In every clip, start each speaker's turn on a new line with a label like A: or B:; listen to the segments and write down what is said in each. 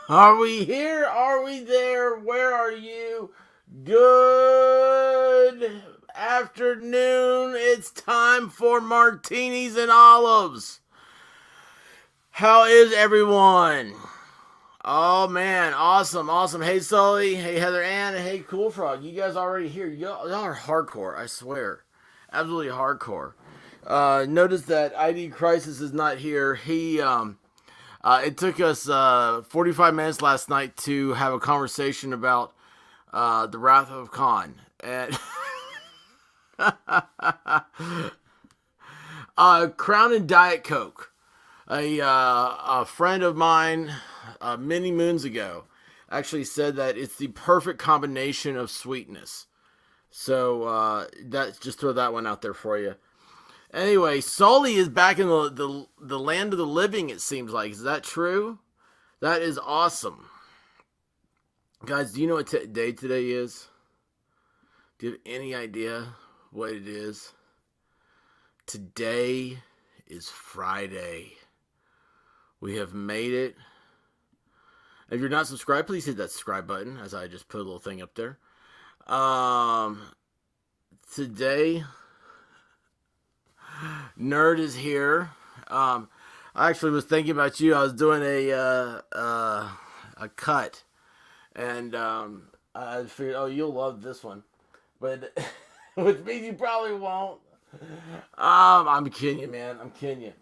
A: Are we here? Are we there? Where are you? Good afternoon. It's time for martinis and olives. How is everyone? Oh man, awesome, awesome. Hey Sully, hey Heather Ann, and hey Cool Frog. You guys already here. Y'all are hardcore, I swear. Absolutely hardcore. Notice that ID Crisis is not here. It took us 45 minutes last night to have a conversation about the Wrath of Khan. And Crown and Diet Coke. A friend of mine many moons ago actually said that it's the perfect combination of sweetness. So that just throw that one out there for you. Anyway, Sully is back in the land of the living. It seems like, is that true? That is awesome, guys. Do you know what day today is? Do you have any idea what it is? Today is Friday. We have made it. If you're not subscribed, please hit that subscribe button, as I just put a little thing up there. Today, Nerd is here. I actually was thinking about you. I was doing a cut, and I figured, oh, you'll love this one, but which means you probably won't. I'm kidding you, man. I'm kidding you.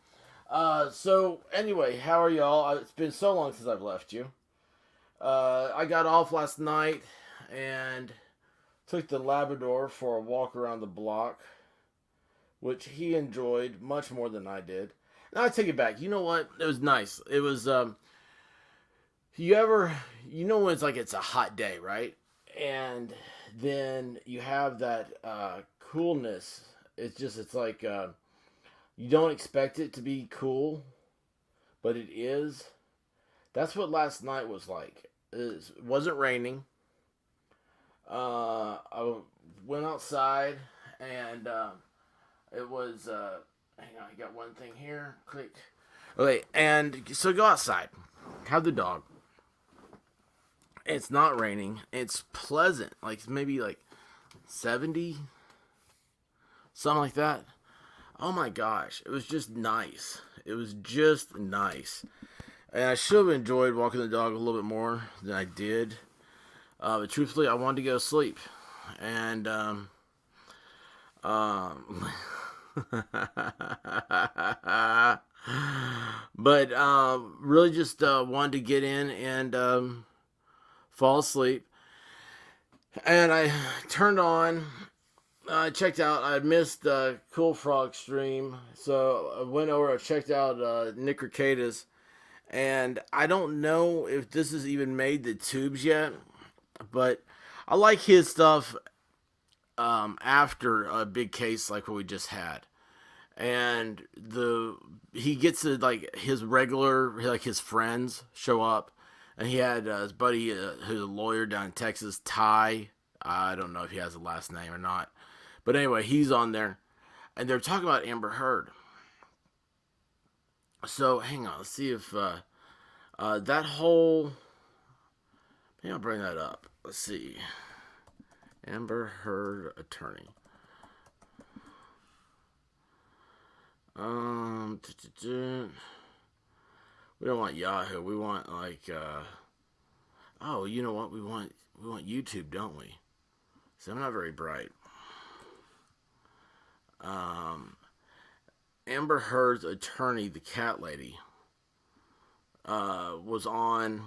A: So anyway, how are y'all? It's been so long since I've left you. I got off last night and took the Labrador for a walk around the block, which he enjoyed much more than I did. Now I take it back. You know what? It was nice. It was you ever when it's like it's a hot day, right? And then you have that coolness. It's like you don't expect it to be cool, but it is. That's what last night was like. It wasn't raining. I went outside and it was. Hang on, I got one thing here. Click. Okay, and so go outside, have the dog. It's not raining. It's pleasant. Like maybe like 70, something like that. Oh my gosh, it was just nice. It was just nice. And I should have enjoyed walking the dog a little bit more than I did. But truthfully, I wanted to go to sleep. And, um but really just wanted to get in and fall asleep. And I turned on. I checked out. I missed Cool Frog stream, so I went over. I checked out Nick Ricada's, and I don't know if this has even made the tubes yet, but I like his stuff after a big case like what we just had, and he gets to like his regular like his friends show up, and he had his buddy who's a lawyer down in Texas, Ty. I don't know if he has a last name or not, but anyway, he's on there, and they're talking about Amber Heard. So hang on, let's see if that whole. Maybe I'll bring that up. Let's see. Amber Heard attorney. Um, we don't want Yahoo. We want like oh, you know what? We want YouTube, don't we? So I'm not very bright. Um, Amber Heard's attorney, the cat lady, was on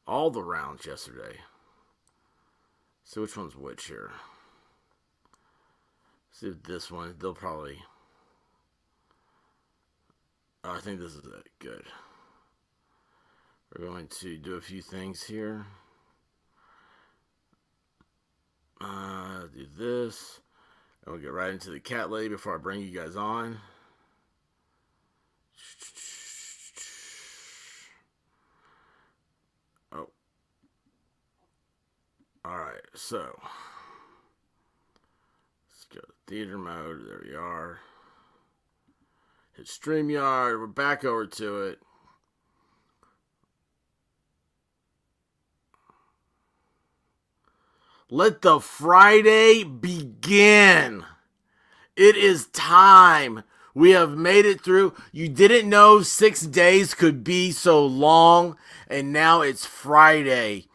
A: all the rounds yesterday. So which one's which here? See if this one, they'll probably. Oh, I think this is it. Good. We're going to do a few things here. Do this. And we'll get right into the cat lady before I bring you guys on. Oh. Alright, so. Let's go to theater mode. There we are. Hit StreamYard. We're back over to it. Let the Friday begin. It is time. We have made it through. You didn't know 6 days could be so long, and now it's Friday.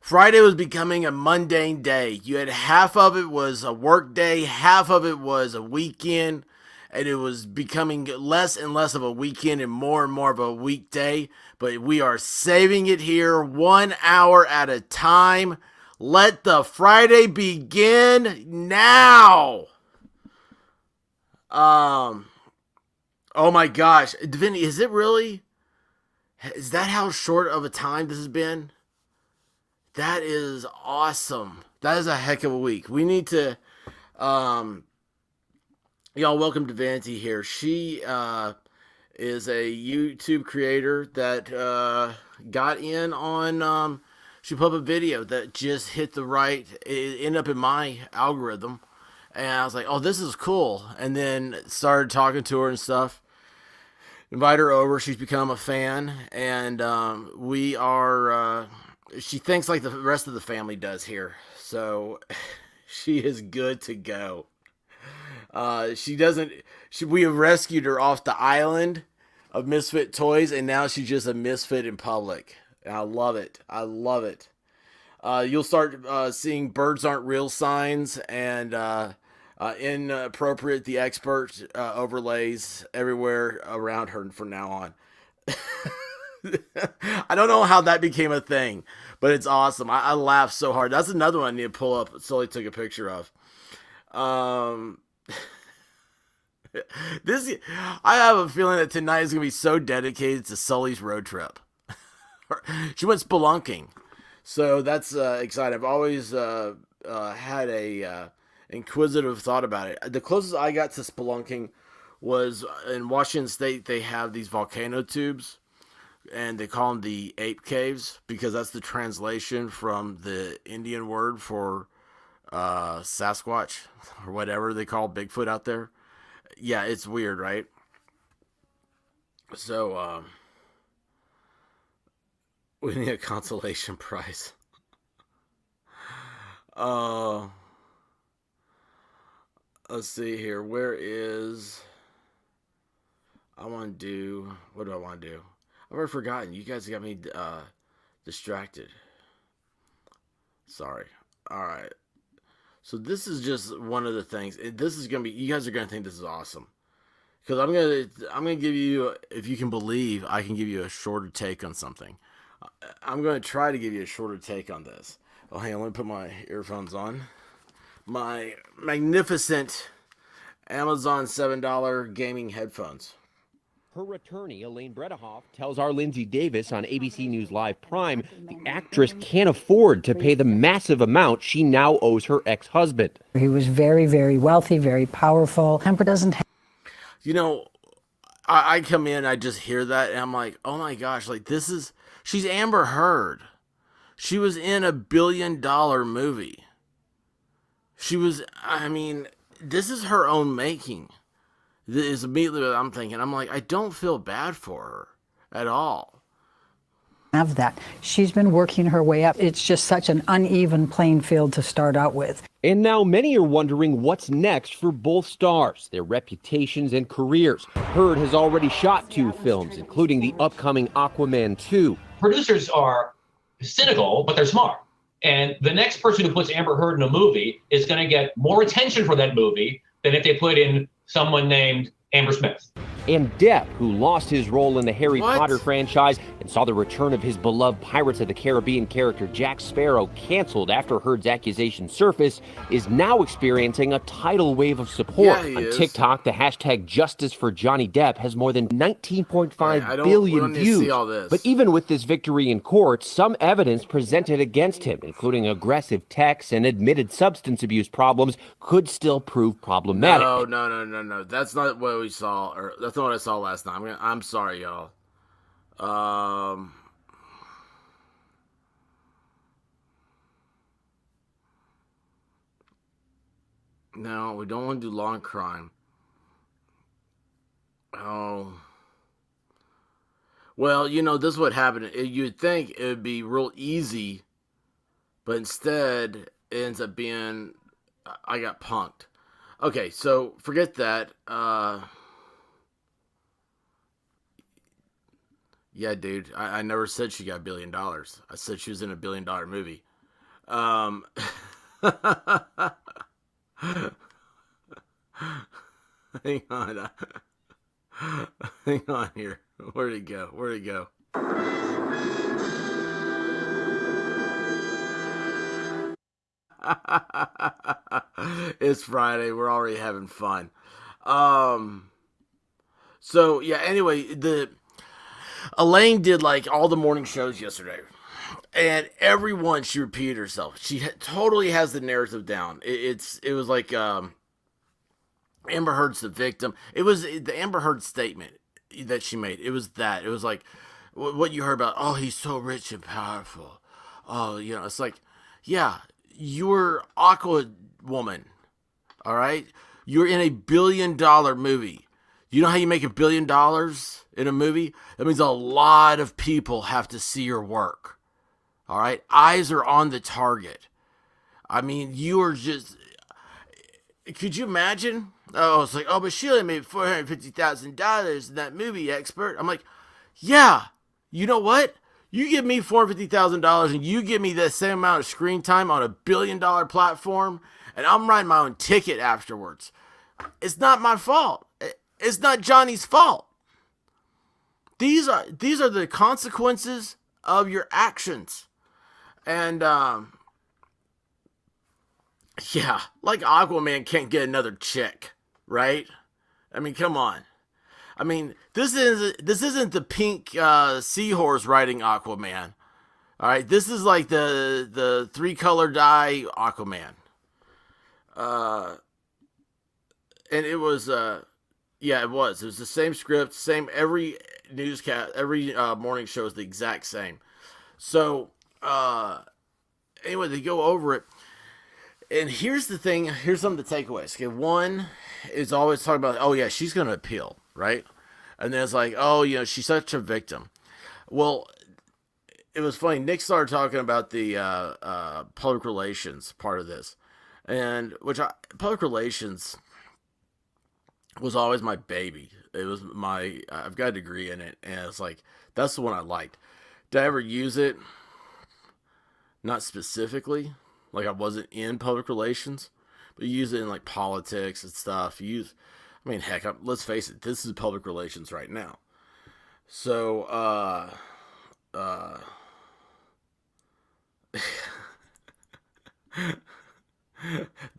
A: Friday was becoming a mundane day. You had half of it was a work day, half of it was a weekend, and it was becoming less and less of a weekend and more of a weekday. But we are saving it here 1 hour at a time. Let the Friday begin now. Oh my gosh. Vinny, is it really? Is that how short of a time this has been? That is awesome. That is a heck of a week. We need to, y'all, welcome to Vanity here. She, is a YouTube creator that, got in on, she put up a video that just hit the right, it ended up in my algorithm. And I was like, oh, this is cool. And then started talking to her and stuff. Invite her over. She's become a fan. And we are, she thinks like the rest of the family does here. So she is good to go. We have rescued her off the island of misfit toys. And now she's just a misfit in public. I love it. I love it. You'll start seeing birds aren't real signs and inappropriate the expert overlays everywhere around her from now on. I don't know how that became a thing, but it's awesome. I laughed so hard. That's another one I need to pull up. Sully took a picture of. I have a feeling that tonight is going to be so dedicated to Sully's road trip. She went spelunking, so that's exciting. I've always had a inquisitive thought about it. The closest I got to spelunking was in Washington State. They have these volcano tubes, and they call them the ape caves because that's the translation from the Indian word for Sasquatch or whatever they call Bigfoot out there. Yeah, it's weird, right? So, we need a consolation prize. Let's see here. Where is... I want to do... What do I want to do? I've already forgotten. You guys got me distracted. Sorry. Alright. So this is just one of the things. This is going to be... You guys are going to think this is awesome. Because I'm going to give you... If you can believe, I can give you a shorter take on something. I'm going to try to give you a shorter take on this. Oh, hang on. Let me put my earphones on. My magnificent Amazon $7 gaming headphones.
B: Her attorney, Elaine Bredehoff, tells our Lindsay Davis on ABC News Live Prime the actress can't afford to pay the massive amount she now owes her ex-husband.
C: He was very, very wealthy, very powerful. Temper doesn't have...
A: You know, I come in, I just hear that, and I'm like, oh my gosh, like this is... She's Amber Heard. She was in $1 billion movie. She was, I mean, this is her own making. This is immediately what I'm thinking. I'm like, I don't feel bad for her at all.
C: Have that. She's been working her way up. It's just such an uneven playing field to start out with.
B: And now many are wondering what's next for both stars, their reputations and careers. Heard has already shot 2 films, including the upcoming Aquaman 2.
D: Producers are cynical, but they're smart. And the next person who puts Amber Heard in a movie is going to get more attention for that movie than if they put in someone named Amber Smith.
B: And Depp, who lost his role in the Harry
A: What?
B: Potter franchise and saw the return of his beloved Pirates of the Caribbean character Jack Sparrow canceled after Heard's accusations surfaced, is now experiencing a tidal wave of support.
A: Yeah, he
B: On
A: is.
B: TikTok, the hashtag Justice for Johnny Depp has more than 19.5
A: we
B: billion
A: don't need to
B: views.
A: see all this.
B: But even with this victory in court, some evidence presented against him, including aggressive texts and admitted substance abuse problems, could still prove problematic.
A: No. That's not what we saw, or that's not what I saw last night. I'm sorry, y'all. No, we don't want to do law and crime. Oh. Well, this is what happened. You'd think it would be real easy, but instead it ends up being I got punked. Okay, so forget that. Yeah, dude, I never said she got $1 billion. I said she was in $1 billion movie. Hang on. Hang on here. Where'd it go? It's Friday. We're already having fun. So yeah, anyway, Elaine did like all the morning shows yesterday. And everyone, she repeated herself. She totally has the narrative down. It was like Amber Heard's the victim. It was the Amber Heard statement that she made. It was that. It was like what you heard about. Oh, he's so rich and powerful. Oh, it's like, yeah, you're Aqua Woman. All right, you're in $1 billion movie. You know how you make $1 billion in a movie? That means a lot of people have to see your work. All right, eyes are on the target. I mean, you are just. Could you imagine? Oh, it's like, oh, but she only made $450,000 in that movie, expert. I'm like, yeah. You know what? You give me $450,000 and you give me the same amount of screen time on $1 billion platform, and I'm writing my own ticket afterwards. It's not my fault. It's not Johnny's fault. These are the consequences of your actions. And yeah, like Aquaman can't get another chick, right? I mean, come on. I mean, this isn't the pink seahorse riding Aquaman. All right, this is like the 3-color dye Aquaman. And it was yeah, it was the same script, same every newscast, every morning show is the exact same. So anyway, they go over it. And here's the thing. Here's some of the takeaways. Okay, one is always talking about, oh yeah, she's going to appeal, right? And then it's like, oh, she's such a victim. Well, it was funny. Nick started talking about the public relations part of this, and public relations was always my baby. It was I've got a degree in it, and it's like that's the one I liked. Did I ever use it? Not specifically. Like I wasn't in public relations, but you use it in like politics and stuff. Heck, let's face it, this is public relations right now. So, the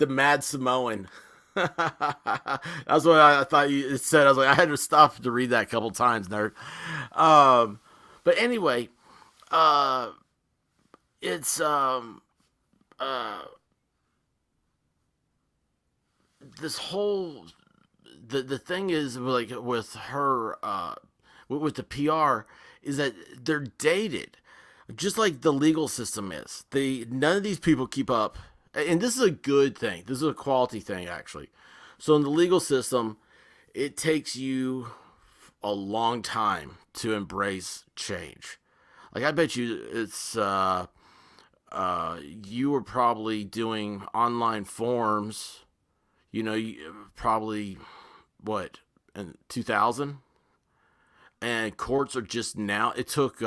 A: Mad Samoan. That's what I thought you said. I was like, I had to stop to read that a couple times, nerd. But anyway, it's this whole the thing is like with her with the PR is that they're dated, just like the legal system is. None of these people keep up, and this is a good thing. This is a quality thing, actually. So in the legal system, it takes you a long time to embrace change. Like I bet you it's you were probably doing online forms, probably what, in 2000, and courts are just now. It took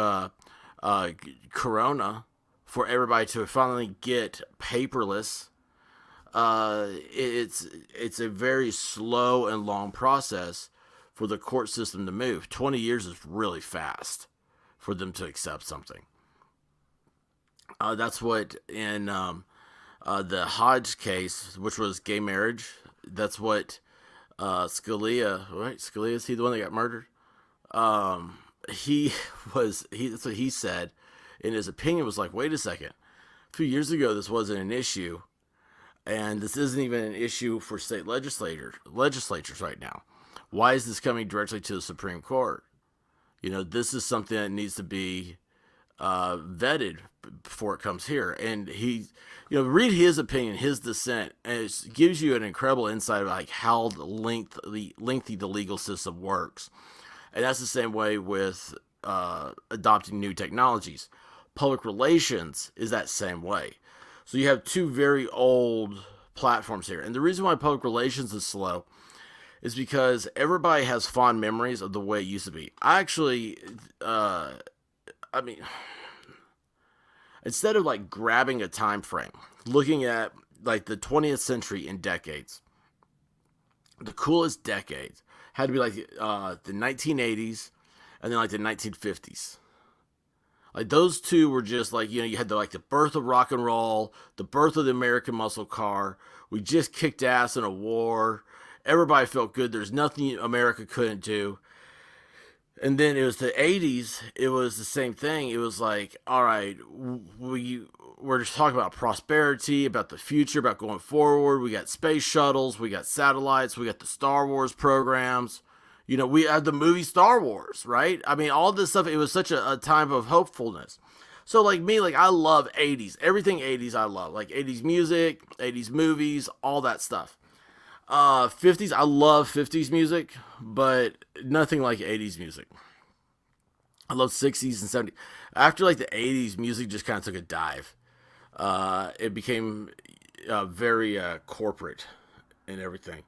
A: Corona for everybody to finally get paperless. It's a very slow and long process for the court system to move. 20 years is really fast for them to accept something. That's what in the Hodge case, which was gay marriage, that's what Scalia, right? Scalia, is he the one that got murdered? That's what he said in his opinion, was like, wait a second. A few years ago, this wasn't an issue. And this isn't even an issue for state legislatures right now. Why is this coming directly to the Supreme Court? This is something that needs to be vetted before it comes here. And he, read his opinion, his dissent, and it gives you an incredible insight of like how lengthy the legal system works. And that's the same way with adopting new technologies. Public relations is that same way. So you have two very old platforms here. And the reason why public relations is slow is because everybody has fond memories of the way it used to be. I actually, instead of like grabbing a time frame, looking at like the 20th century in decades, the coolest decades had to be like the 1980s and then like the 1950s. Like those two were just like, you had the birth of rock and roll, the birth of the American muscle car. We just kicked ass in a war. Everybody felt good. There's nothing America couldn't do. And then it was the 80s. It was the same thing. It was like, all right, we're just talking about prosperity, about the future, about going forward. We got space shuttles. We got satellites. We got the Star Wars programs. We had the movie Star Wars, right? All this stuff, it was such a time of hopefulness. So like me, like I love 80s. Everything 80s I love. Like 80s music, 80s movies, all that stuff. 50s, I love 50s music, but nothing like 80s music. I love 60s and 70s. After like the 80s, music just kind of took a dive. It became very corporate and everything.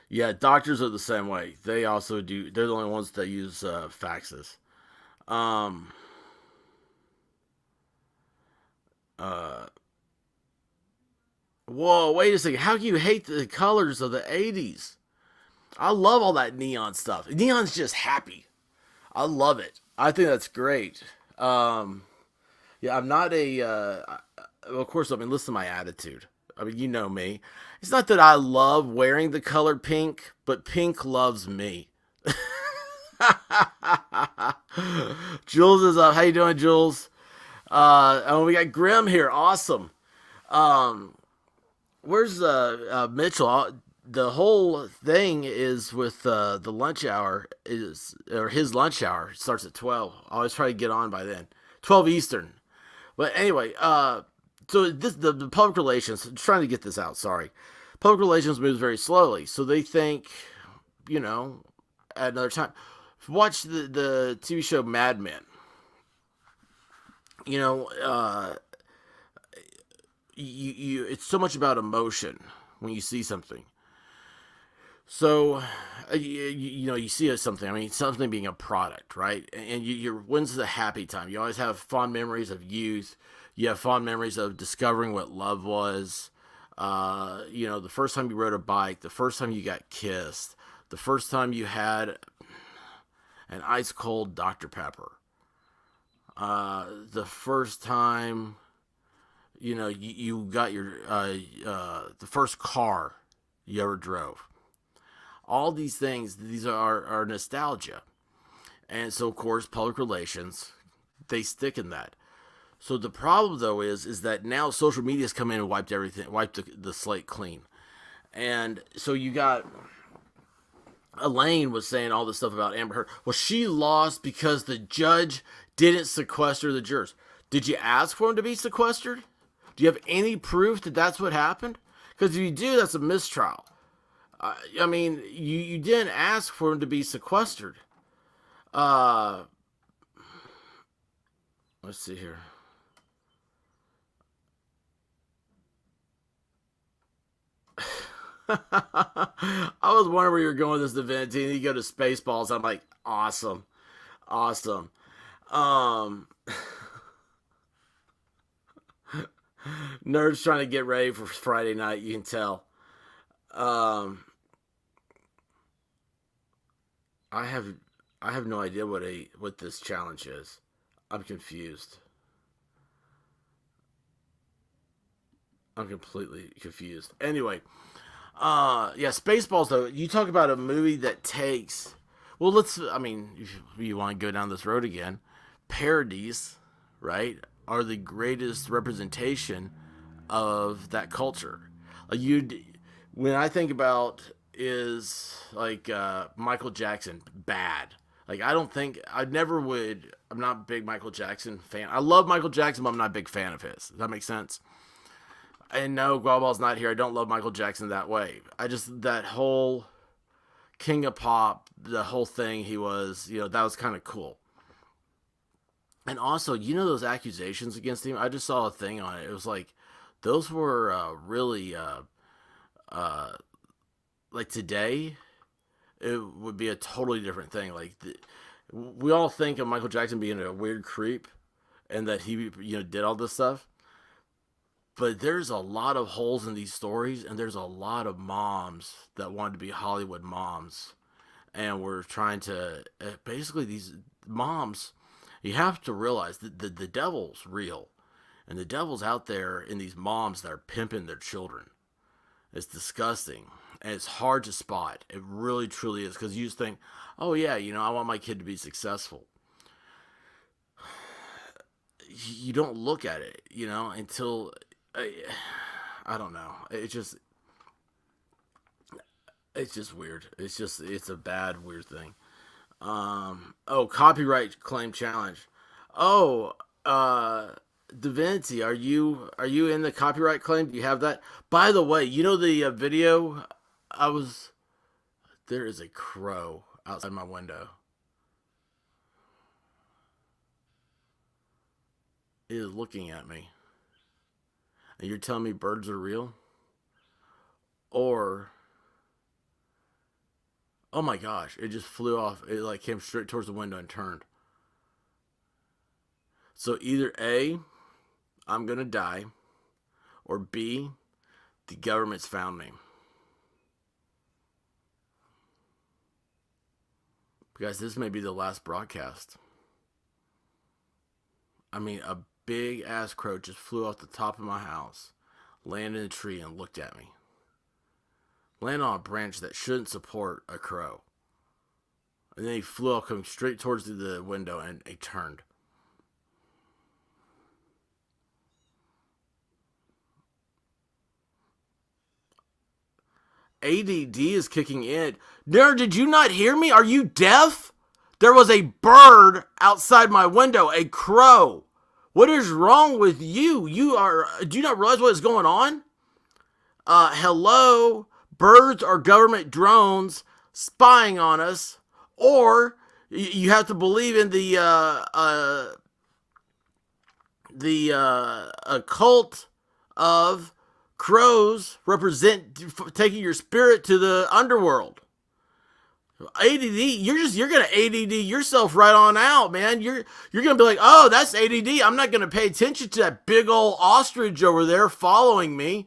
A: Yeah, doctors are the same way. They also do. They're the only ones that use faxes. Whoa, wait a second. How can you hate the colors of the 80s? I love all that neon stuff. Neon's just happy. I love it. I think that's great. Yeah, I'm not of course, listen to my attitude. You know me. It's not that I love wearing the color pink, but pink loves me. Jules is up. How you doing, Jules? We got Grim here. Awesome. Where's Mitchell? The whole thing is with the lunch hour or his lunch hour starts at 12. I always try to get on by then. 12 Eastern. But anyway, so the public relations, I'm trying to get this out, sorry. Public relations moves very slowly. So they think, at another time. Watch the TV show Mad Men. It's so much about emotion when you see something. So, you see something. Something being a product, right? And when's the happy time? You always have fond memories of youth. You have fond memories of discovering what love was. The first time you rode a bike, the first time you got kissed, the first time you had an ice cold Dr. Pepper. The first time, you got your the first car you ever drove. All these things, these are nostalgia. And so, of course, public relations, they stick in that. So the problem, though, is that now social media's come in and wiped everything, wiped the slate clean. And so you got Elaine was saying all this stuff about Amber Heard. Well, she lost because the judge didn't sequester the jurors. Did you ask for him to be sequestered? Do you have any proof that that's what happened? Because if you do, that's a mistrial. You didn't ask for him to be sequestered. Let's see here. I was wondering where you were going with this divinity, and you go to Spaceballs. I'm like, awesome. Nerd's trying to get ready for Friday night. You can tell. Um, I have no idea what this challenge is. I'm confused. I'm completely confused. Anyway, yeah, Spaceballs though. You talk about a movie that takes. Well, if you want to go down this road again, parodies, right, are the greatest representation of that culture. Like when I think about is like Michael Jackson, bad. Like I'm not a big Michael Jackson fan. I love Michael Jackson, but I'm not a big fan of his. Does that make sense? And no, Guabal's not here. I don't love Michael Jackson that way. That whole King of Pop, the whole thing he was, that was kind of cool. And also, those accusations against him, I just saw a thing on it. It was like, those were really, like today, it would be a totally different thing. Like, we all think of Michael Jackson being a weird creep and that he, did all this stuff. But there's a lot of holes in these stories, and there's a lot of moms that wanted to be Hollywood moms. And we're trying to, basically these moms, you have to realize that the devil's real. And the devil's out there in these moms that are pimping their children. It's disgusting. And it's hard to spot. It really, truly is. Because you just think, oh yeah, I want my kid to be successful. You don't look at it, until... I don't know. It's just weird. It's a bad, weird thing. Copyright claim challenge. Divinity, are you in the copyright claim? Do you have that? By the way, the video there is a crow outside my window. It is looking at me. And you're telling me birds are real? Or, oh my gosh, it just flew off. It came straight towards the window and turned. So either A, I'm going to die, or B, the government's found me. Guys, this may be the last broadcast. I mean, a big ass crow just flew off the top of my house, landed in a tree, and looked at me. Landed on a branch that shouldn't support a crow. And then he flew off, coming straight towards the window, and it turned. ADD is kicking in. Nerd, did you not hear me? Are you deaf? There was a bird outside my window, a crow. What is wrong with you? Do you not realize what is going on? Hello? Birds are government drones spying on us. Or you have to believe in the cult of crows taking your spirit to the underworld. ADD, you're gonna ADD yourself right on out, man. You're gonna be like, oh, that's ADD. I'm not gonna pay attention to that big old ostrich over there following me.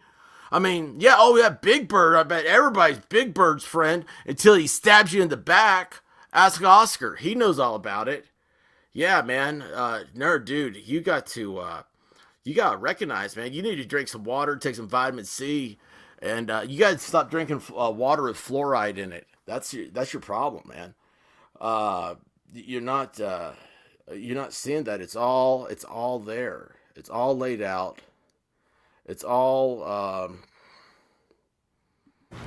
A: I mean, yeah, Big Bird. I bet everybody's Big Bird's friend until he stabs you in the back. Ask Oscar. He knows all about it. Yeah, man. Nerd, dude, you got to recognize, man. You need to drink some water, take some vitamin C, and you got to stop drinking water with fluoride in it. That's your problem, man. You're not seeing that it's all there. It's all laid out. It's all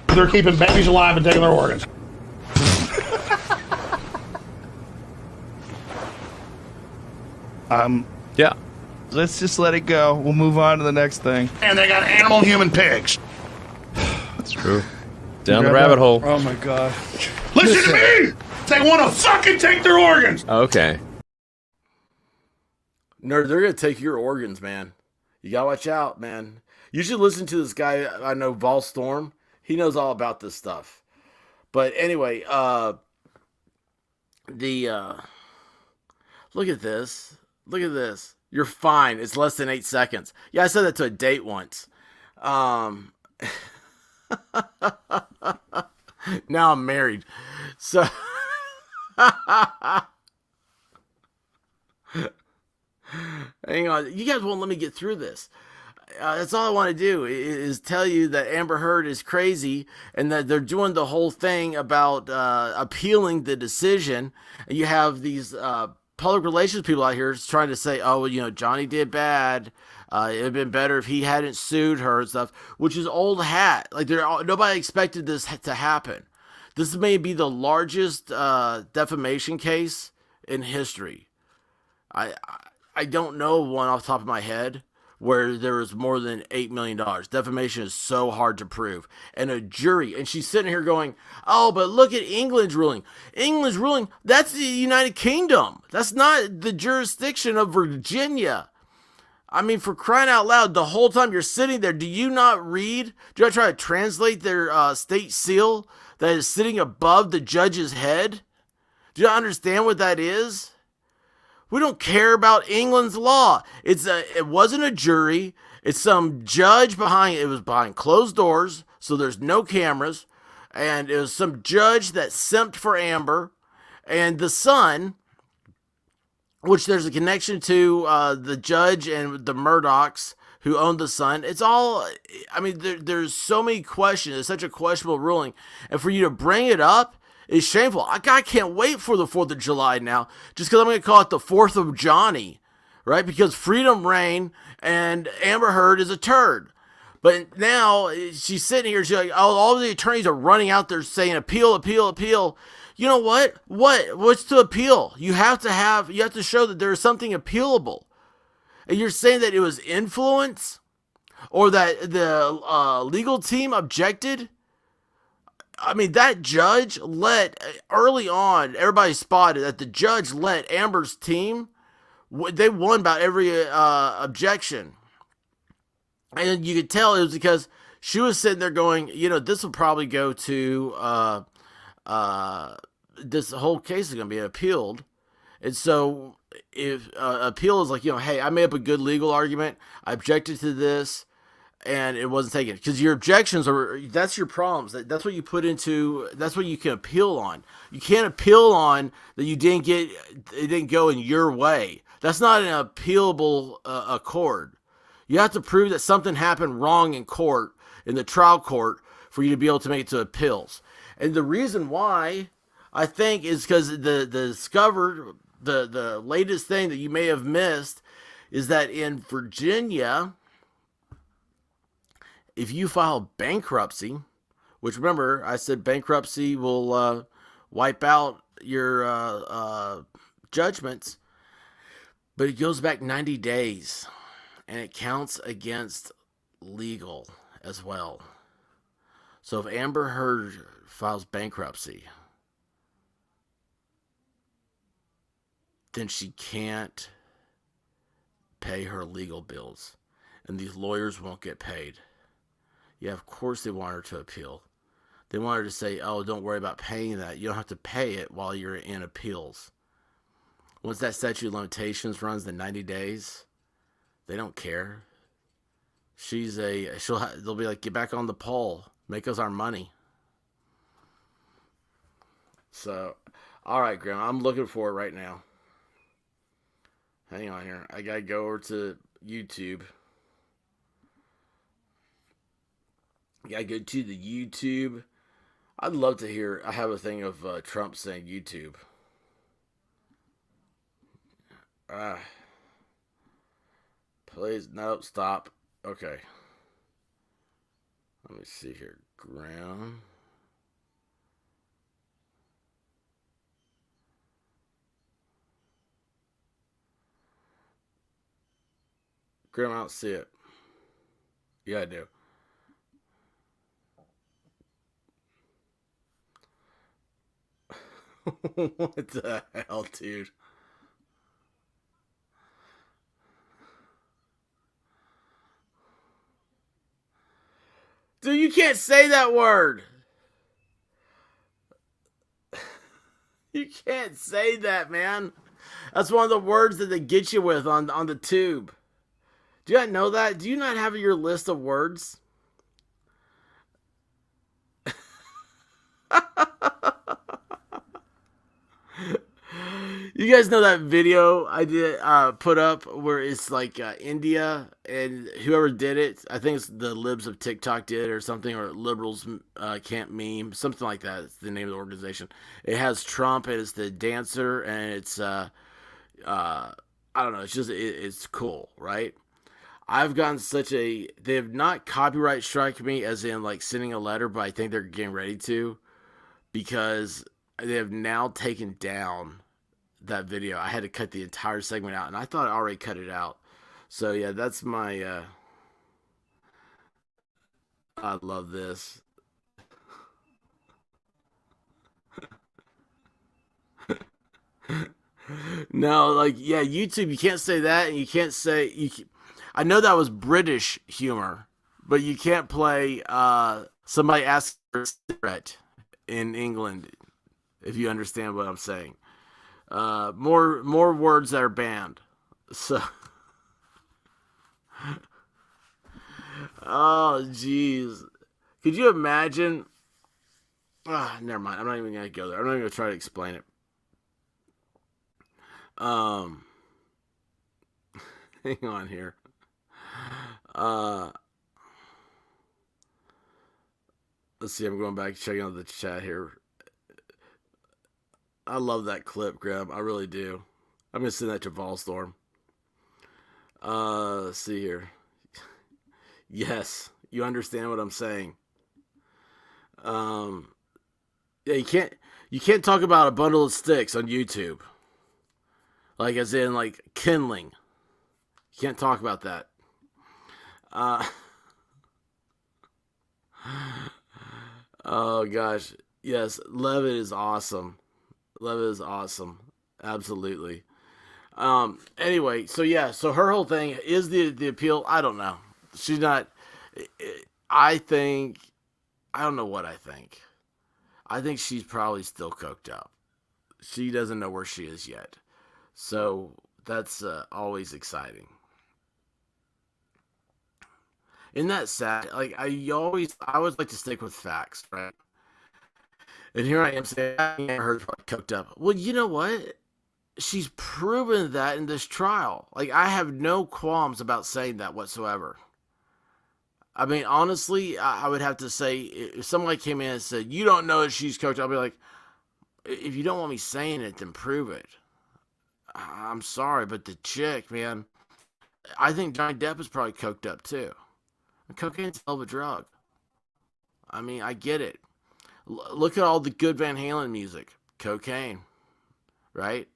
E: they're keeping babies alive and taking their organs.
F: Yeah. Let's just let it go. We'll move on to the next thing.
E: And they got animal human pigs.
F: That's true.
G: Down the rabbit hole.
F: Oh my god.
E: Listen to me! They want to fucking take their organs!
G: Okay.
A: Nerd, they're gonna take your organs, man. You gotta watch out, man. You should listen to this guy I know, Vol Storm. He knows all about this stuff. But anyway, look at this. Look at this. You're fine. It's less than 8 seconds. Yeah, I said that to a date once. Now I'm married. So hang on. You guys won't let me get through this. That's all I want to do is tell you that Amber Heard is crazy and that they're doing the whole thing about appealing the decision. And you have these public relations people out here trying to say, oh, well, you know, Johnny did bad. It'd have been better if he hadn't sued her and stuff, which is old hat. Like nobody expected this to happen. This may be the largest defamation case in history. I don't know one off the top of my head where there was more than $8 million. Defamation is so hard to prove. And a jury, and she's sitting here going, oh, but look at England's ruling. England's ruling, that's the United Kingdom. That's not the jurisdiction of Virginia. I mean, for crying out loud, the whole time you're sitting there, do you not read? Do I try to translate their state seal that is sitting above the judge's head? Do you understand what that is? We don't care about England's law. It wasn't a jury. It's some judge behind it. It was behind closed doors, so there's no cameras. And it was some judge that simped for Amber. And the Sun, which there's a connection to the judge and the Murdochs who owned the Sun. It's all, I mean, there's so many questions. It's such a questionable ruling. And for you to bring it up, is shameful. I can't wait for the 4th of July now, just because I'm going to call it the 4th of Johnny, right? Because freedom reign and Amber Heard is a turd. But now she's sitting here, she's like, oh, all the attorneys are running out there saying appeal, appeal, appeal. You know what? What's to appeal? You have to show that there is something appealable. And you're saying that it was influence or that the legal team objected? I mean, that judge early on, everybody spotted that the judge let Amber's team, they won about every objection. And you could tell it was because she was sitting there going, you know, this will probably go to, this whole case is going to be appealed. And so if appeal is like, you know, hey, I made up a good legal argument. I objected to this. And it wasn't taken because your objections that's your problems. That's what you put into, that's what you can appeal on. You can't appeal on that it didn't go in your way. That's not an appealable accord. You have to prove that something happened wrong in court, in the trial court, for you to be able to make it to appeals. And the reason why I think is because the latest thing that you may have missed is that in Virginia, if you file bankruptcy, which remember I said bankruptcy will wipe out your judgments, but it goes back 90 days and it counts against legal as well. So if Amber Heard files bankruptcy, then she can't pay her legal bills and these lawyers won't get paid. Yeah, of course they want her to appeal. They want her to say, oh, don't worry about paying that. You don't have to pay it while you're in appeals. Once that statute of limitations runs the 90 days, they don't care. They'll be like, get back on the pole. Make us our money. So, all right, Grandma, I'm looking for it right now. Hang on here. I got to go over to YouTube. I go to the YouTube. I'd love to hear. I have a thing of Trump saying YouTube. Please, no, stop. Okay. Let me see here. Graham. Graham, I don't see it. Yeah, I do. What the hell, dude? Dude, you can't say that word. You can't say that, man. That's one of the words that they get you with on the tube. Do you not know that? Do you not have your list of words? You guys know that video I did put up where it's like India, and whoever did it, I think it's the libs of TikTok did or something, or liberals can't meme, something like that. It's the name of the organization. It has Trump and it's the dancer, and it's I don't know. It's just it's cool, right? I've gotten they have not copyright strike me as in like sending a letter, but I think they're getting ready to, because they have now taken down that video. I had to cut the entire segment out, and I thought I already cut it out. So yeah, that's my I love this. No, like, yeah, YouTube, you can't say that, and you can't say I know that was British humor, but you can't play somebody asking for a cigarette in England, if you understand what I'm saying. More words that are banned. So, oh jeez, could you imagine? Never mind. I'm not even gonna go there. I'm not even gonna try to explain it. Hang on here. Let's see. I'm going back checking out the chat here. I love that clip, Graham. I really do. I'm gonna send that to Volstorm. Let's see here. Yes, you understand what I'm saying. Yeah, you can't talk about a bundle of sticks on YouTube. Like as in like kindling. You can't talk about that. Oh gosh. Yes, Levitt is awesome. Levitt is awesome. Absolutely. Anyway, so yeah, so her whole thing is the appeal. I don't know. She's not. I don't know what I think. I think she's probably still coked up. She doesn't know where she is yet. So that's always exciting. Isn't that sad? Like I always like to stick with facts, right? And here I am saying I heard probably coked up. Well, you know what? She's proven that in this trial. Like I have no qualms about saying that whatsoever. I mean, honestly, I would have to say if somebody came in and said, "You don't know that she's coked," I'll be like, "If you don't want me saying it, then prove it." I'm sorry, but the chick, man, I think Johnny Depp is probably coked up too. And cocaine's a hell of a drug. I mean, I get it. Look at all the good Van Halen music. Cocaine, right?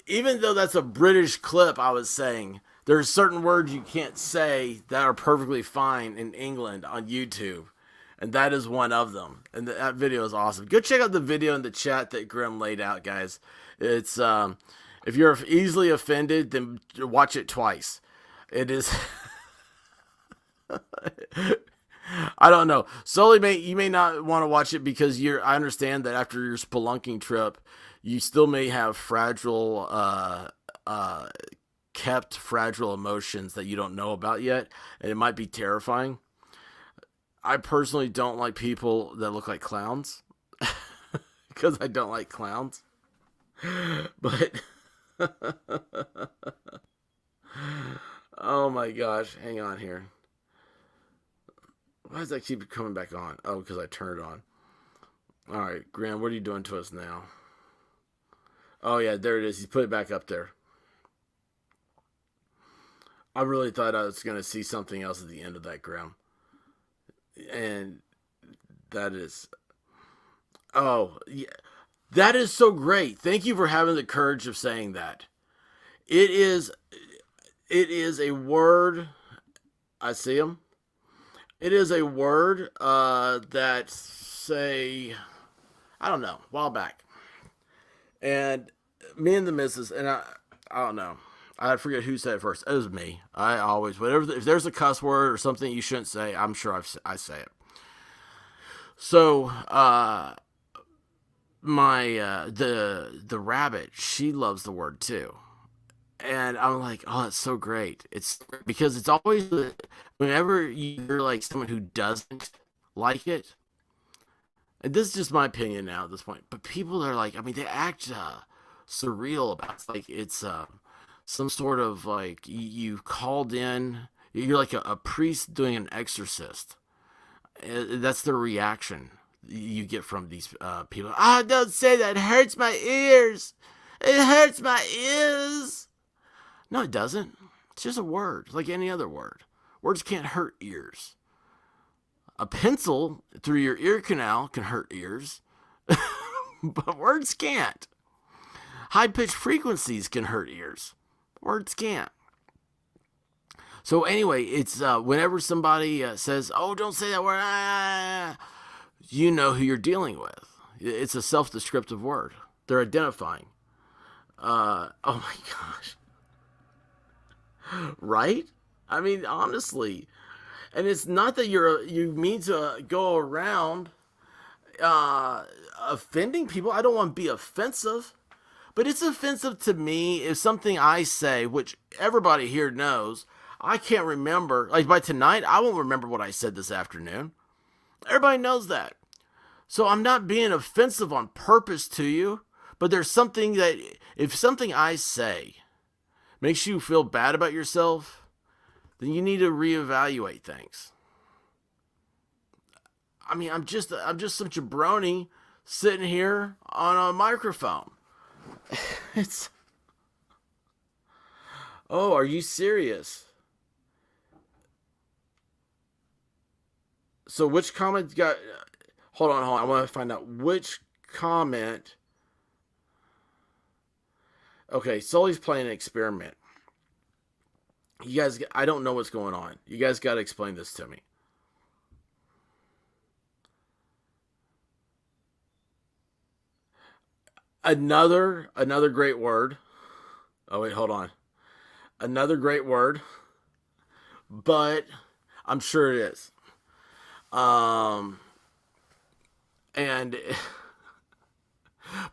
A: Even though that's a British clip, I was saying there's certain words you can't say that are perfectly fine in England on YouTube, and that is one of them. And that video is awesome. Go check out the video in the chat that Grim laid out, guys. It's if you're easily offended, then watch it twice. It is. I don't know. Sully, you may not want to watch it because I understand that after your spelunking trip, you still may have kept fragile emotions that you don't know about yet, and it might be terrifying. I personally don't like people that look like clowns because I don't like clowns. But oh my gosh, hang on here. Why does that keep coming back on? Oh, because I turned it on. All right, Graham, what are you doing to us now? Oh, yeah, there it is. He put it back up there. I really thought I was going to see something else at the end of that, Graham. And that is... Oh, yeah. That is so great. Thank you for having the courage of saying that. It is a word... I see him. It is a word that, say, I don't know, a while back. And me and the missus, and I don't know. I forget who said it first. It was me. I always, whatever, if there's a cuss word or something you shouldn't say, I'm sure I say it. So, the rabbit, she loves the word too. And I'm like, oh, that's so great. It's because it's always, whenever you're like someone who doesn't like it, and this is just my opinion now at this point, but people are like, I mean, they act surreal about it. It's like it's some sort of like you called in, you're like a priest doing an exorcist. That's the reaction you get from these people. Ah, oh, don't say that. It hurts my ears. It hurts my ears. No, it doesn't. It's just a word, like any other word. Words can't hurt ears. A pencil through your ear canal can hurt ears, but words can't. High-pitched frequencies can hurt ears. Words can't. So anyway, it's whenever somebody says, "Oh, don't say that word," you know who you're dealing with. It's a self-descriptive word. They're identifying. Oh my gosh. Right? I mean, honestly. And it's not that you mean to go around offending people. I don't want to be offensive. But it's offensive to me if something I say, which everybody here knows, I can't remember. Like by tonight, I won't remember what I said this afternoon. Everybody knows that. So I'm not being offensive on purpose to you. But there's something that, if something I say makes you feel bad about yourself, then you need to reevaluate things. I mean, I'm just some jabroni sitting here on a microphone. It's, oh, are you serious? So which comment got, hold on, I want to find out which comment. Okay, Sully's playing an experiment. You guys, I don't know what's going on. You guys got to explain this to me. Another great word. Oh wait, hold on. Another great word, but I'm sure it is. And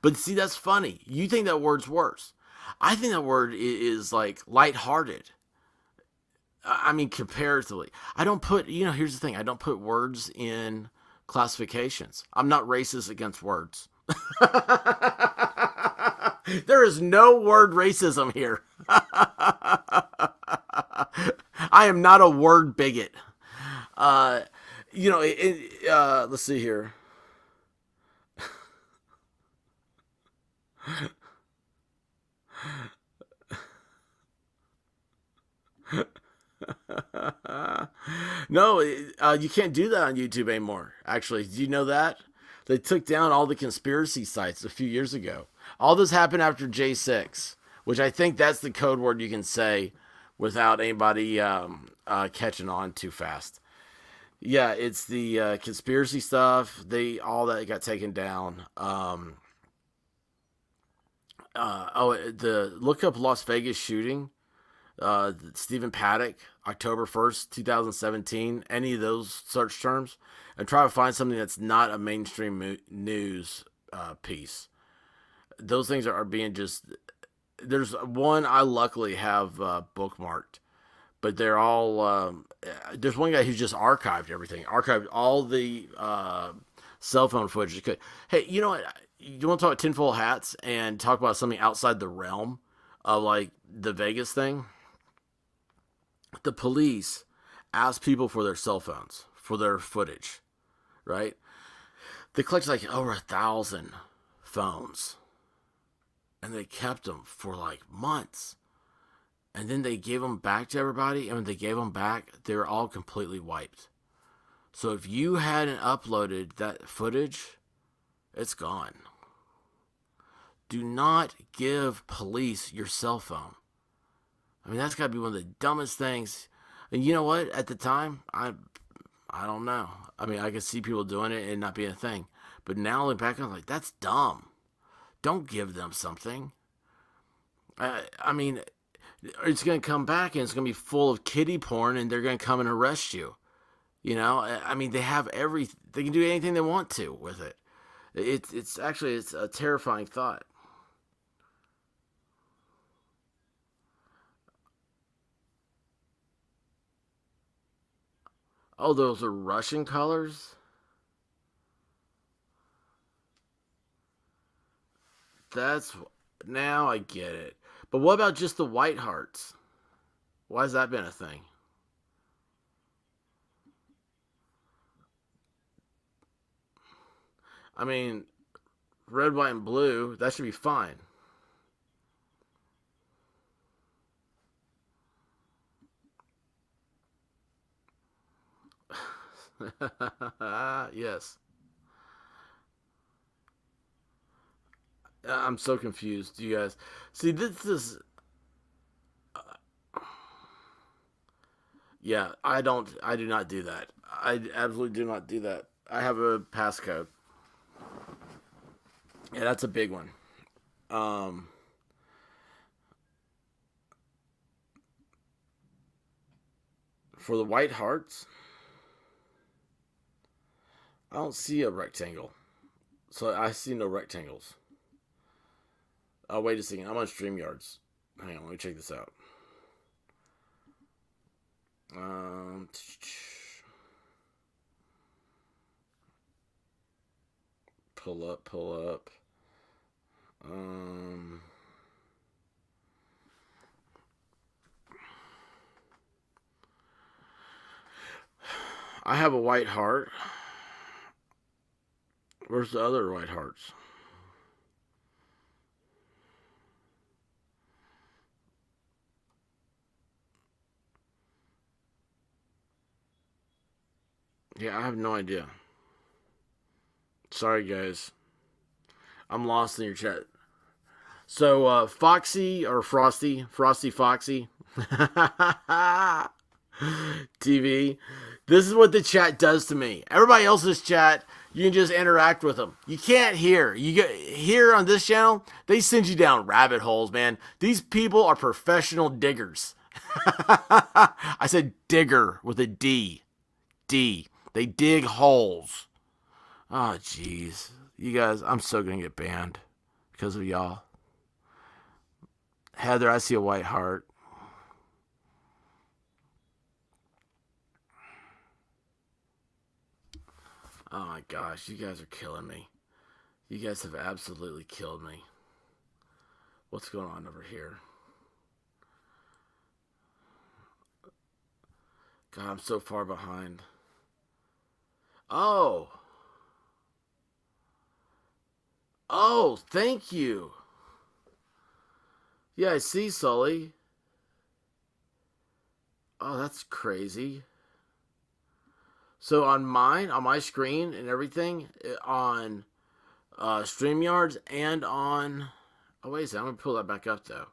A: but see, that's funny. You think that word's worse. I think that word is like lighthearted. I mean, comparatively, I don't put. Here's the thing. I don't put words in classifications. I'm not racist against words. There is no word racism here. I am not a word bigot. Let's see here. No, you can't do that on YouTube anymore. Actually, do you know that? They took down all the conspiracy sites a few years ago. All this happened after J6, which I think that's the code word you can say without anybody catching on too fast. Yeah, it's the conspiracy stuff. All that got taken down. Look up Las Vegas shooting. Stephen Paddock, October 1st, 2017, any of those search terms, and try to find something that's not a mainstream news piece. Those things are being just, there's one I luckily have bookmarked, but they're all, there's one guy who just archived everything, archived all the cell phone footage. Hey, you know what? You want to talk tinfoil hats and talk about something outside the realm of like the Vegas thing? The police asked people for their cell phones, for their footage, right? They collected like over 1,000 phones. And they kept them for like months. And then they gave them back to everybody. And when they gave them back, they were all completely wiped. So if you hadn't uploaded that footage, it's gone. Do not give police your cell phone. I mean, that's got to be one of the dumbest things. And you know what? At the time, I don't know. I mean, I could see people doing it and not being a thing. But now looking back, I'm like, that's dumb. Don't give them something. I mean, it's going to come back and it's going to be full of kiddie porn, and they're going to come and arrest you. You know, I mean, they have they can do anything they want to with it. It's actually it's a terrifying thought. Oh, those are Russian colors? That's now I get it. But what about just the white hearts? Why has that been a thing? I mean, red, white, and blue, that should be fine. Yes. I'm so confused, you guys. See, this is. Yeah, I do not do that. I absolutely do not do that. I have a passcode. Yeah, that's a big one. Um, for the white hearts, I don't see a rectangle. So I see no rectangles. Oh, wait a second. I'm on StreamYards. Hang on, let me check this out. Um, pull up, pull up. I have a white heart. Where's the other white hearts? Yeah, I have no idea. Sorry, guys. I'm lost in your chat. So, Foxy or Frosty Foxy TV. This is what the chat does to me. Everybody else's chat, you can just interact with them. You can't hear. You get here on this channel, they send you down rabbit holes, man. These people are professional diggers. I said digger with a D. D. They dig holes. Oh, jeez. You guys, I'm so going to get banned because of y'all. Heather, I see a white heart. Oh my gosh, you guys are killing me. You guys have absolutely killed me. What's going on over here? God, I'm so far behind. Oh. Oh, thank you. Yeah, I see, Sully. Oh, that's crazy. So on my screen and everything, on StreamYards and on... Oh, wait a second. I'm going to pull that back up, though.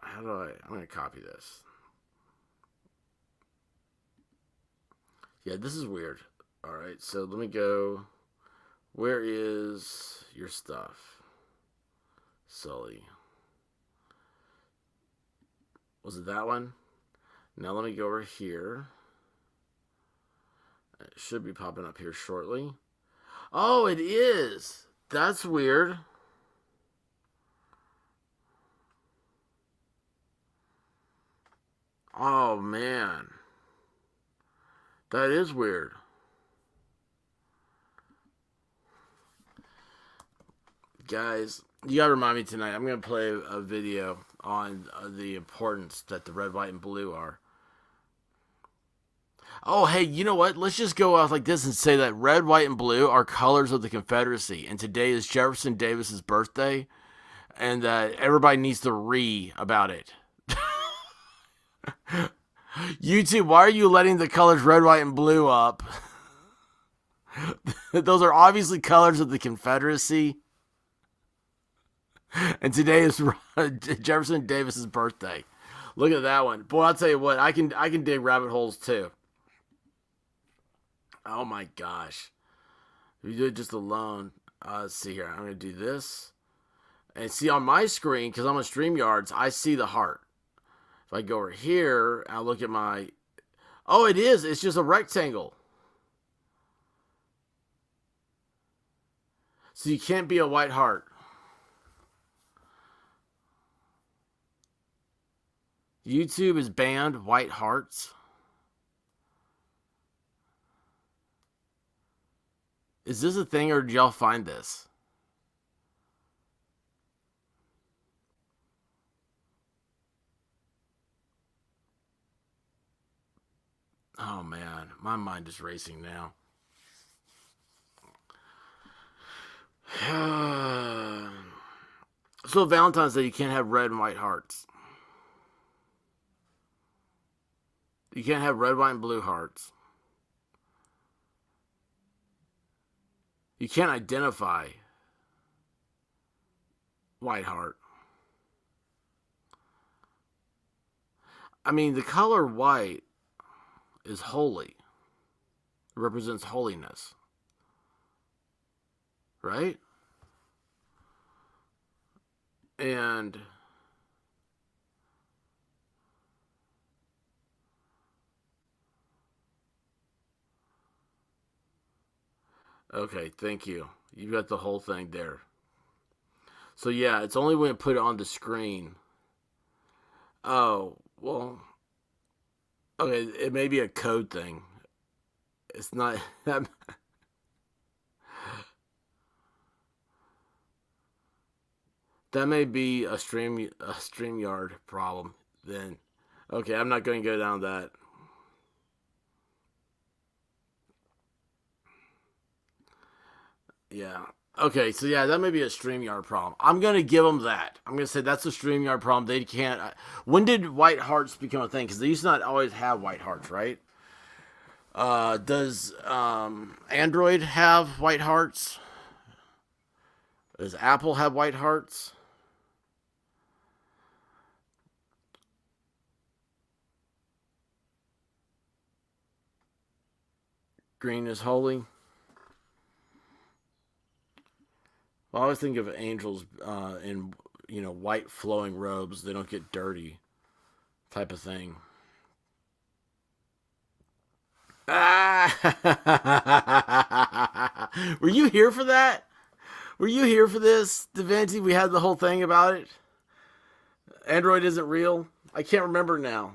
A: How do I... I'm going to copy this. Yeah, this is weird. Alright, so let me go... Where is your stuff? Sully. Was it that one? Now let me go over here. It should be popping up here shortly. Oh, it is. That's weird. Oh, man. That is weird. Guys, you gotta remind me tonight. I'm gonna play a video on the importance that the red, white, and blue are. Oh, hey, you know what? Let's just go out like this and say that red, white, and blue are colors of the Confederacy. And today is Jefferson Davis's birthday. And that everybody needs to read about it. YouTube, why are you letting the colors red, white, and blue up? Those are obviously colors of the Confederacy. And today is Jefferson Davis's birthday. Look at that one. Boy, I'll tell you what, I can dig rabbit holes too. Oh my gosh. If you do it just alone, let's see here. I'm going to do this. And see on my screen, because I'm on StreamYards, I see the heart. If I go over here, I look at my... Oh, it is. It's just a rectangle. So you can't be a white heart. YouTube has banned white hearts. Is this a thing, or did y'all find this? Oh man, my mind is racing now. So Valentine's Day, you can't have red and white hearts. You can't have red, white, and blue hearts. You can't identify white heart. I mean, the color white is holy. It represents holiness. Right? And okay, thank you. You got the whole thing there. So yeah, it's only when I put it on the screen. Oh, well, okay, it may be a code thing. It's not that. That may be a StreamYard problem then. Okay, I'm not going to go down that. Yeah. Okay, so yeah, that may be a StreamYard problem. I'm going to give them that. I'm going to say that's a StreamYard problem. They can't... When did white hearts become a thing? Because they used to not always have white hearts, right? Does Android have white hearts? Does Apple have white hearts? Green is holy. Well, I always think of angels in white flowing robes. They don't get dirty, type of thing. Ah! Were you here for that? Were you here for this, Devanti? We had the whole thing about it. Android isn't real. I can't remember now.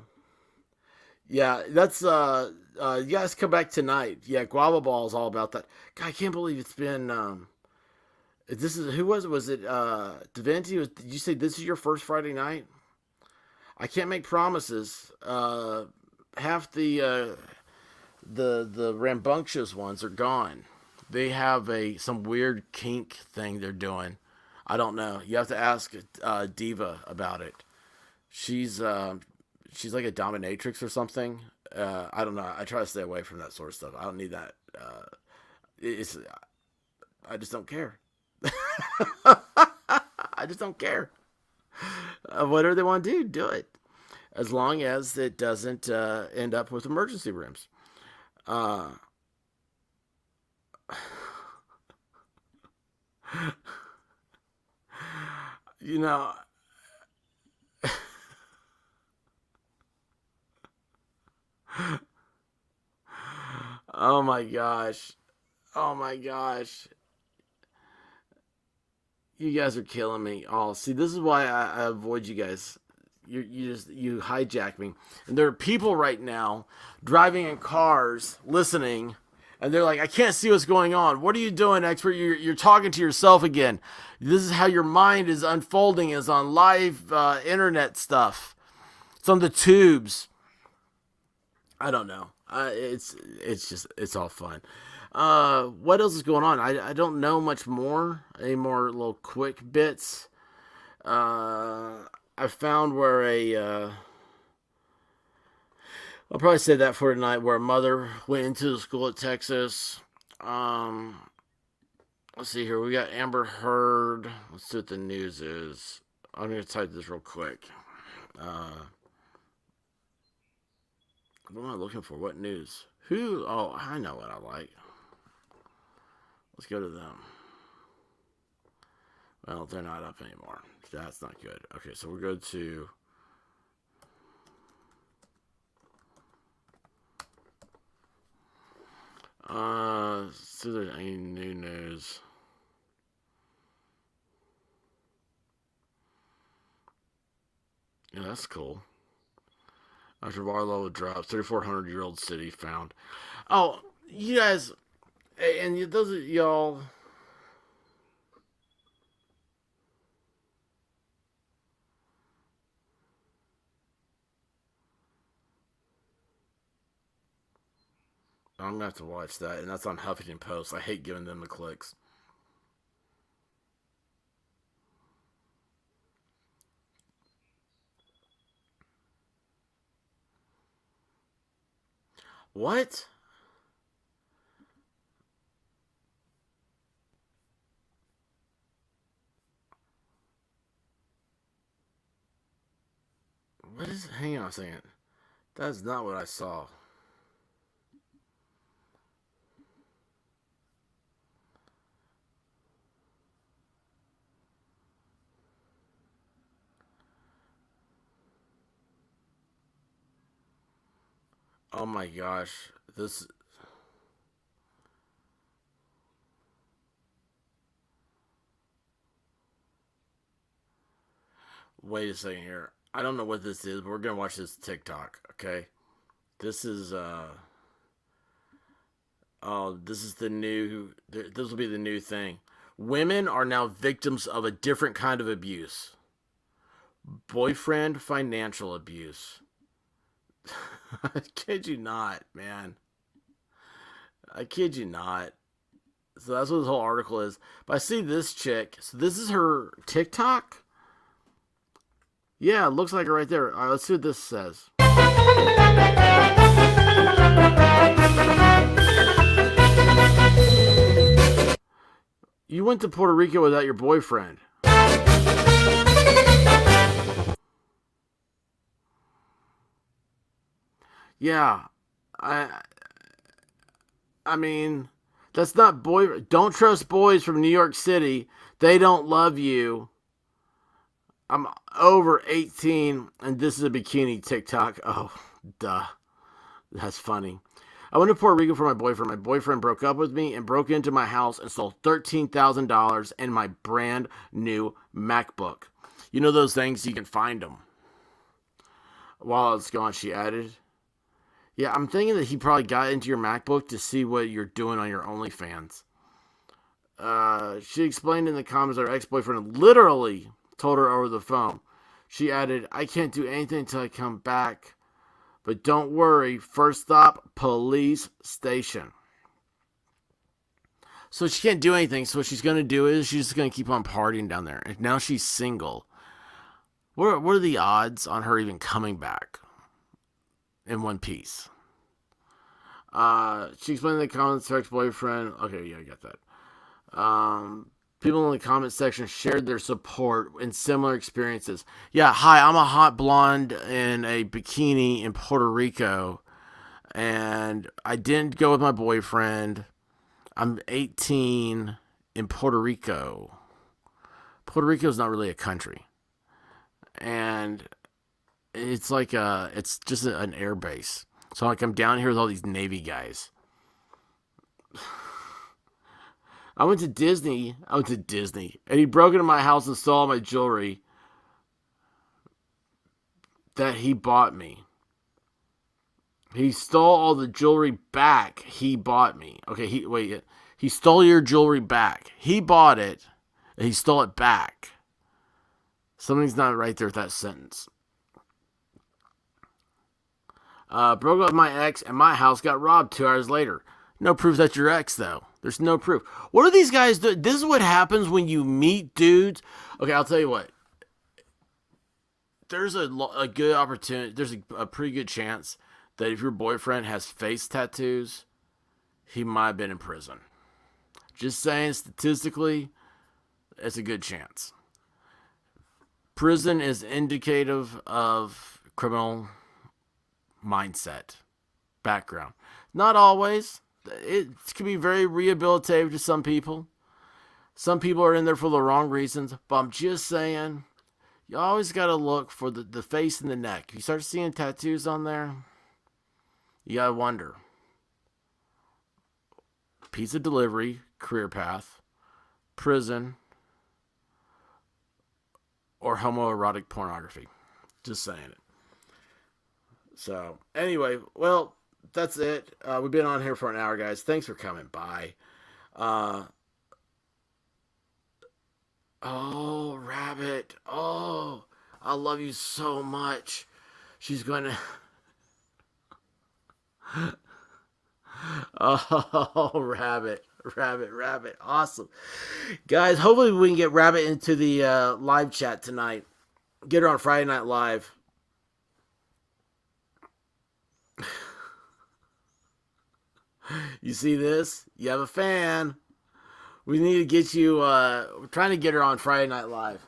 A: Yeah, that's you guys come back tonight. Yeah, Guava Ball is all about that. God, I can't believe it's been this is who was it? Was it Devanti? Did you say this is your first Friday night? I can't make promises. Half the rambunctious ones are gone. They have some weird kink thing they're doing. I don't know. You have to ask Diva about it. She's like a dominatrix or something. I don't know. I try to stay away from that sort of stuff. I don't need that. I just don't care. I just don't care. Whatever they want to do it. As long as it doesn't end up with emergency rooms. You know, oh my gosh. Oh my gosh. You guys are killing me. Oh, see, this is why I avoid you guys. You hijack me. And there are people right now driving in cars, listening, and they're like, I can't see what's going on. What are you doing, expert? You're talking to yourself again. This is how your mind is unfolding, is on live internet stuff. It's on the tubes. I don't know. It's all fun. What else is going on? I don't know much more. Any more little quick bits? I found where I'll probably say that for tonight, where a mother went into the school at Texas. Let's see here. We got Amber Heard. Let's see what the news is. I'm going to type this real quick. What am I looking for? What news? Who? Oh, I know what I like. Let's go to them. Well, they're not up anymore. That's not good. Okay, so we'll go to... see if there's any new news. Yeah, that's cool. After water level drops, 3,400-year-old city found. Oh, you guys, and those of y'all... I'm gonna have to watch that, and that's on Huffington Post. I hate giving them the clicks. What? What is? Hang on a second. That's not what I saw. Oh my gosh. This... Wait a second here. I don't know what this is, but we're gonna watch this TikTok, okay? This is oh, this is the new... This will be the new thing. Women are now victims of a different kind of abuse. Boyfriend financial abuse. I kid you not, man. I kid you not. So that's what this whole article is. But I see this chick. So this is her TikTok? Yeah, it looks like it right there. All right, let's see what this says. You went to Puerto Rico without your boyfriend. Yeah, I mean, that's not boy. Don't trust boys from New York City. They don't love you. I'm over 18, and this is a bikini TikTok. Oh, duh. That's funny. I went to Puerto Rico for my boyfriend. My boyfriend broke up with me and broke into my house and stole $13,000 and my brand new MacBook. You know those things, you can find them. While it's gone, she added. Yeah, I'm thinking that he probably got into your MacBook to see what you're doing on your OnlyFans. She explained in the comments that her ex-boyfriend literally told her over the phone. She added, I can't do anything until I come back. But don't worry, first stop, police station. So she can't do anything, so what she's going to do is she's just going to keep on partying down there. And now she's single. What are the odds on her even coming back in one piece? She explained in the comments to her ex-boyfriend. Okay, yeah, I got that. People in the comment section shared their support in similar experiences. Yeah, hi, I'm a hot blonde in a bikini in Puerto Rico, and I didn't go with my boyfriend. I'm 18 in Puerto Rico. Puerto Rico is not really a country, and it's like it's just an air base. So like I'm down here with all these Navy guys. I went to Disney, and he broke into my house and stole all my jewelry that he bought me. He stole all the jewelry back he bought me. Okay, he stole your jewelry back. He bought it, and he stole it back. Something's not right there with that sentence. Broke up with my ex, and my house got robbed 2 hours later. No proof that's your ex, though. There's no proof. What are these guys doing? This is what happens when you meet dudes. Okay, I'll tell you what. There's a good opportunity. There's a pretty good chance that if your boyfriend has face tattoos, he might have been in prison. Just saying, statistically, it's a good chance. Prison is indicative of criminal mindset, background. Not always. It can be very rehabilitative to some people. Some people are in there for the wrong reasons, but I'm just saying, you always got to look for the face and the neck. If you start seeing tattoos on there, you got to wonder. Pizza delivery, career path, prison, or homoerotic pornography. Just saying it. So, anyway, well, that's it. We've been on here for an hour, guys. Thanks for coming by. Oh, Rabbit. Oh, I love you so much. She's going to... Oh, Rabbit. Awesome. Guys, hopefully we can get Rabbit into the live chat tonight. Get her on Friday Night Live. You see this? You have a fan. We need to get you, we're trying to get her on Friday Night Live.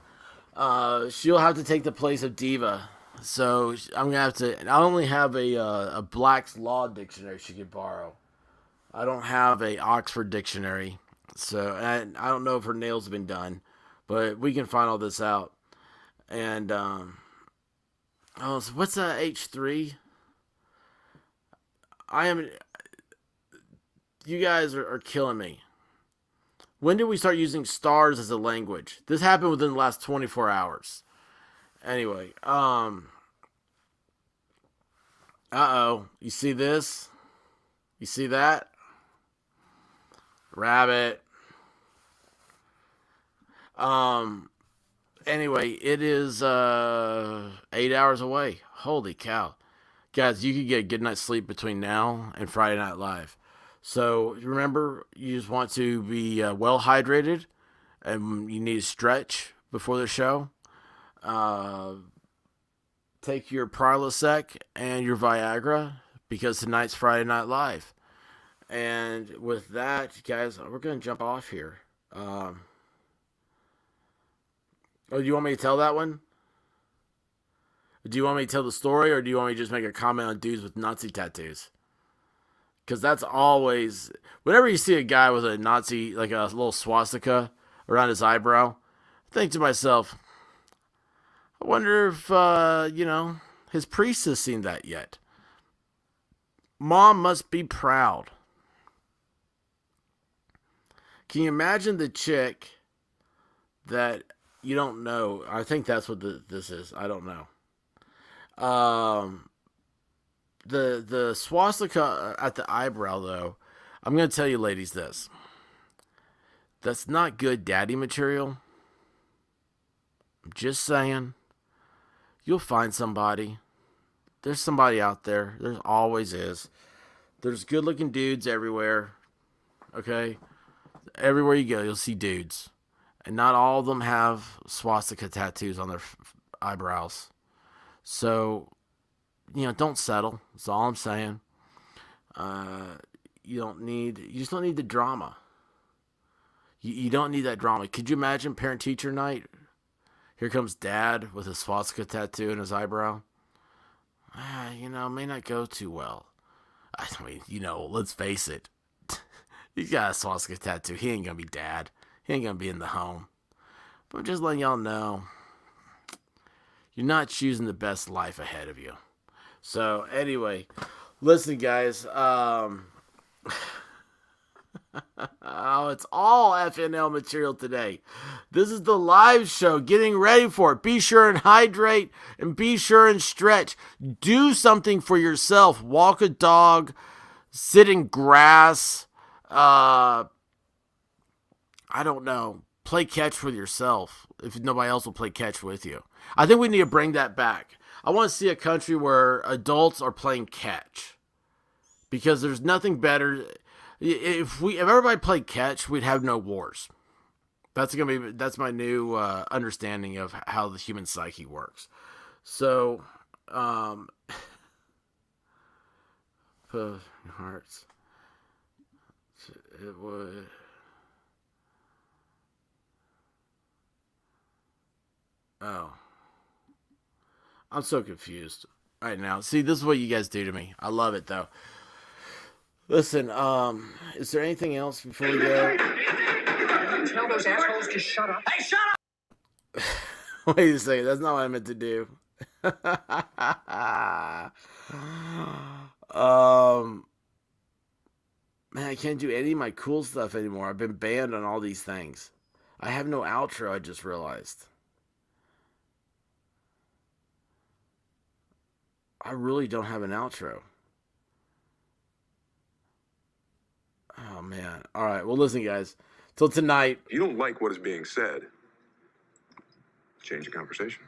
A: She'll have to take the place of Diva. So I'm going to have to, I only have a Black's Law dictionary she could borrow. I don't have a Oxford dictionary. So, and I don't know if her nails have been done, but we can find all this out. And, so what's that H3? You guys are killing me. When did we start using stars as a language? This happened within the last 24 hours. Anyway, uh-oh. You see this? You see that? Rabbit. Anyway, it is 8 hours away. Holy cow. Guys, you could get a good night's sleep between now and Friday Night Live. So remember, you just want to be well hydrated, and you need to stretch before the show. Take your Prilosec and your Viagra, because tonight's Friday Night Live. And with that, guys, we're going to jump off here. Oh, do you want me to tell that one? Do you want me to tell the story, or do you want me to just make a comment on dudes with Nazi tattoos? Because that's always... Whenever you see a guy with a Nazi, like a little swastika around his eyebrow, I think to myself, I wonder if, his priest has seen that yet. Mom must be proud. Can you imagine the chick that you don't know? I think that's what this is. I don't know. The swastika at the eyebrow, though, I'm going to tell you ladies this. That's not good daddy material. I'm just saying. You'll find somebody. There's somebody out there. There always is. There's good-looking dudes everywhere. Okay? Everywhere you go, you'll see dudes. And not all of them have swastika tattoos on their eyebrows. So, don't settle. That's all I'm saying. You just don't need the drama. You don't need that drama. Could you imagine parent-teacher night? Here comes dad with a swastika tattoo in his eyebrow. May not go too well. I mean, let's face it. He's got a swastika tattoo. He ain't gonna be dad. He ain't gonna be in the home. But I'm just letting y'all know, you're not choosing the best life ahead of you. So, anyway, listen, guys. It's all FNL material today. This is the live show. Getting ready for it. Be sure and hydrate, and be sure and stretch. Do something for yourself. Walk a dog. Sit in grass. I don't know. Play catch with yourself if nobody else will play catch with you. I think we need to bring that back. I want to see a country where adults are playing catch, because there's nothing better. If everybody played catch, we'd have no wars. That's my new understanding of how the human psyche works. So, hearts. It would. Oh. I'm so confused right now. See, this is what you guys do to me. I love it, though. Listen, is there anything else before we go?
G: tell those assholes to shut up? Hey, shut up!
A: Wait a second, that's not what I meant to do. Man, I can't do any of my cool stuff anymore. I've been banned on all these things. I have no outro, I just realized. I really don't have an outro. Oh, man. All right, well, listen, guys. Till tonight.
H: If you don't like what is being said, change the conversation.